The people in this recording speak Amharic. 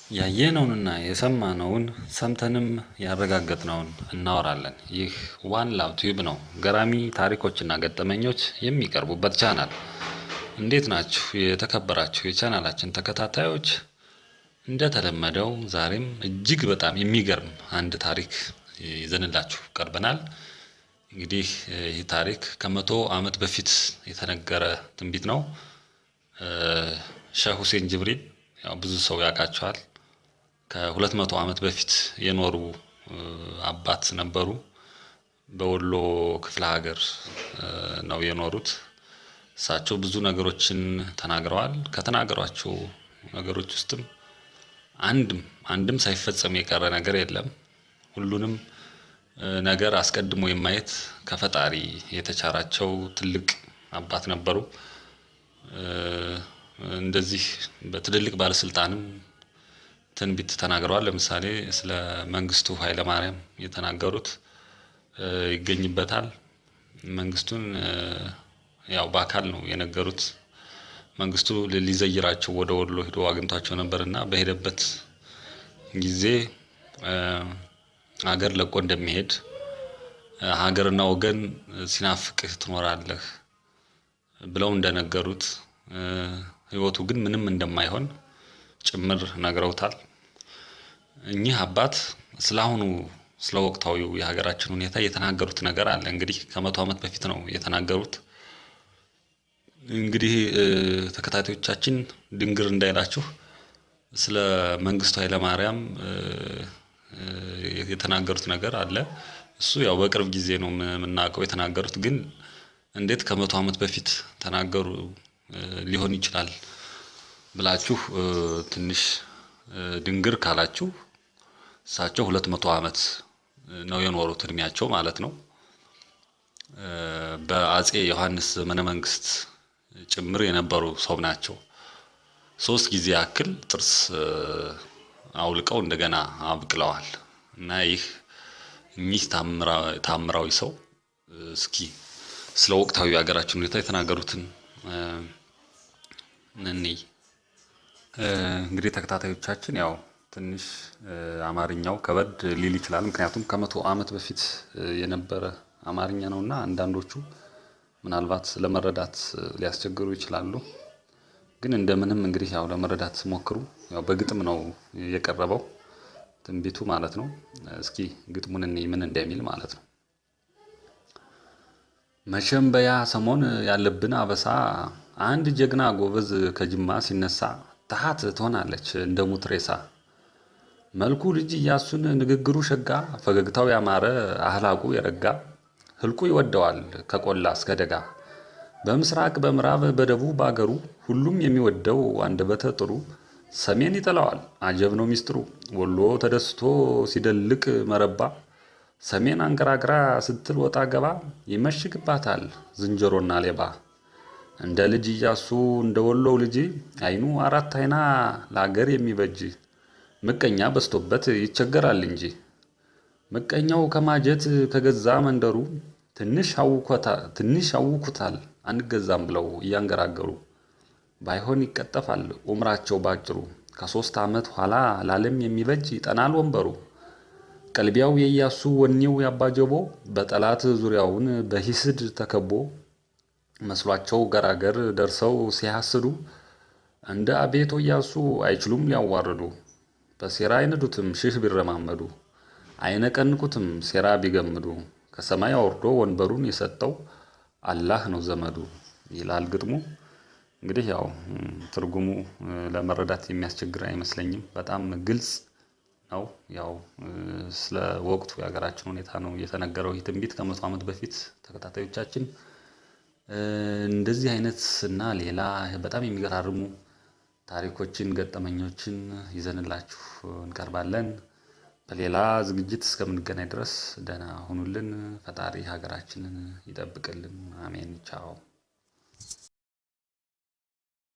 ያየነውንና የሰማነውን ሰምተንም ያረጋገጥነውን እናወራለን። ይህ ዋን ላቭ ቲዩብ ነው። ገራሚ ታሪኮችና ገጠመኞች የሚቀርቡበት ቻናል። እንዴት ናችሁ የተከበራችሁ የቻናላችን ተከታታዮች? እንደተለመደው ዛሬም እጅግ በጣም የሚገርም አንድ ታሪክ ይዘንላችሁ ቀርበናል። እንግዲህ ይህ ታሪክ ከመቶ ዓመት በፊት የተነገረ ትንቢት ነው። ሼህ ሁሴን ጅብሪል ያው ብዙ ሰው ያውቃቸዋል። ከ200 ዓመት በፊት የኖሩ አባት ነበሩ። በወሎ ክፍለ ሀገር ነው የኖሩት። እሳቸው ብዙ ነገሮችን ተናግረዋል። ከተናገሯቸው ነገሮች ውስጥም አንድም ሳይፈጸም የቀረ ነገር የለም። ሁሉንም ነገር አስቀድሞ የማየት ከፈጣሪ የተቻራቸው ትልቅ አባት ነበሩ። እንደዚህ በትልልቅ ባለስልጣንም ትንቢት ተናግረዋል። ለምሳሌ ስለ መንግስቱ ኃይለ ማርያም የተናገሩት ይገኝበታል። መንግስቱን ያው በአካል ነው የነገሩት። መንግስቱ ሊዘይራቸው ወደ ወሎ ሄዶ አግኝቷቸው ነበርና በሄደበት ጊዜ ሀገር ለቆ እንደሚሄድ ሀገርና ወገን ሲናፍቅህ ትኖራለህ ብለው እንደነገሩት ህይወቱ ግን ምንም እንደማይሆን ጭምር ነግረውታል። እኚህ አባት ስላሁኑ ስለ ወቅታዊው የሀገራችን ሁኔታ የተናገሩት ነገር አለ። እንግዲህ ከመቶ ዓመት በፊት ነው የተናገሩት። እንግዲህ ተከታታዮቻችን ድንግር እንዳይላችሁ ስለ መንግስቱ ኃይለ ማርያም የተናገሩት ነገር አለ። እሱ ያው በቅርብ ጊዜ ነው የምናውቀው። የተናገሩት ግን እንዴት ከመቶ ዓመት በፊት ተናገሩ ሊሆን ይችላል ብላችሁ ትንሽ ድንግር ካላችሁ እሳቸው 200 ዓመት ነው የኖሩት እድሜያቸው ማለት ነው። በአጼ ዮሐንስ ዘመነ መንግስት ጭምር የነበሩ ሰው ናቸው። 3 ጊዜ ያክል ጥርስ አውልቀው እንደገና አብቅለዋል። እና ይህ እኚህ ታምራዊ ሰው እስኪ ስለ ወቅታዊ ሀገራችን ሁኔታ የተናገሩትን እንይ። እንግዲህ ተከታታዮቻችን ያው ትንሽ አማርኛው ከበድ ሊል ይችላል። ምክንያቱም ከመቶ ዓመት በፊት የነበረ አማርኛ ነውና አንዳንዶቹ ምናልባት ለመረዳት ሊያስቸግሩ ይችላሉ። ግን እንደምንም እንግዲህ ያው ለመረዳት ሞክሩ። ያው በግጥም ነው የቀረበው ትንቢቱ ማለት ነው። እስኪ ግጥሙን እንይ ምን እንደሚል ማለት ነው። መቼም በያ ሰሞን ያለብን አበሳ አንድ ጀግና ጎበዝ ከጅማ ሲነሳ ተሃት ትሆናለች እንደ ሙት ሬሳ። መልኩ ልጅ ኢያሱን ንግግሩ ሸጋ ፈገግታው ያማረ አህላቁ የረጋ ህልቁ ይወደዋል ከቆላ እስከ ደጋ። በምስራቅ በምዕራብ በደቡብ ባገሩ ሁሉም የሚወደው አንደበተ ጥሩ። ሰሜን ይጠላዋል አጀብ ነው ሚስጥሩ ወሎ ተደስቶ ሲደልቅ መረባ። ሰሜን አንገራግራ ስትል ወጣ ገባ ይመሽግባታል ዝንጀሮና ሌባ። እንደ ልጅ ኢያሱ እንደ ወሎው ልጅ አይኑ አራት አይና ለአገር የሚበጅ። ምቀኛ በዝቶበት ይቸገራል እንጂ ምቀኛው ከማጀት ከገዛ መንደሩ። ትንሽ አውኩታል አንገዛም ብለው እያንገራገሩ። ባይሆን ይቀጠፋል ኡምራቸው ባጭሩ ከ3 ዓመት ኋላ ለዓለም የሚበጅ ይጠናል ወንበሩ። ቀልቢያው የኢያሱ ወኔው ያባጀቦ በጠላት ዙሪያውን በሂስድ ተከቦ። መስሏቸው ገራገር ደርሰው ሲያስዱ እንደ አቤቶ ኢያሱ አይችሉም ሊያዋርዱ። በሴራ አይነዱትም ሽህ ቢረማመዱ አይነቀንቁትም ሴራ ቢገምዱ። ከሰማይ አውርዶ ወንበሩን የሰጠው አላህ ነው ዘመዱ ይላል ግጥሙ። እንግዲህ ያው ትርጉሙ ለመረዳት የሚያስቸግር አይመስለኝም። በጣም ግልጽ ነው። ያው ስለ ወቅቱ የሀገራችን ሁኔታ ነው የተነገረው ይህ ትንቢት ከመቶ ዓመት በፊት ተከታታዮቻችን። እንደዚህ አይነት እና ሌላ በጣም የሚገራርሙ ታሪኮችን ገጠመኞችን ይዘንላችሁ እንቀርባለን። በሌላ ዝግጅት እስከምንገናኝ ድረስ ደህና ሁኑልን። ፈጣሪ ሀገራችንን ይጠብቅልን። አሜን። ቻው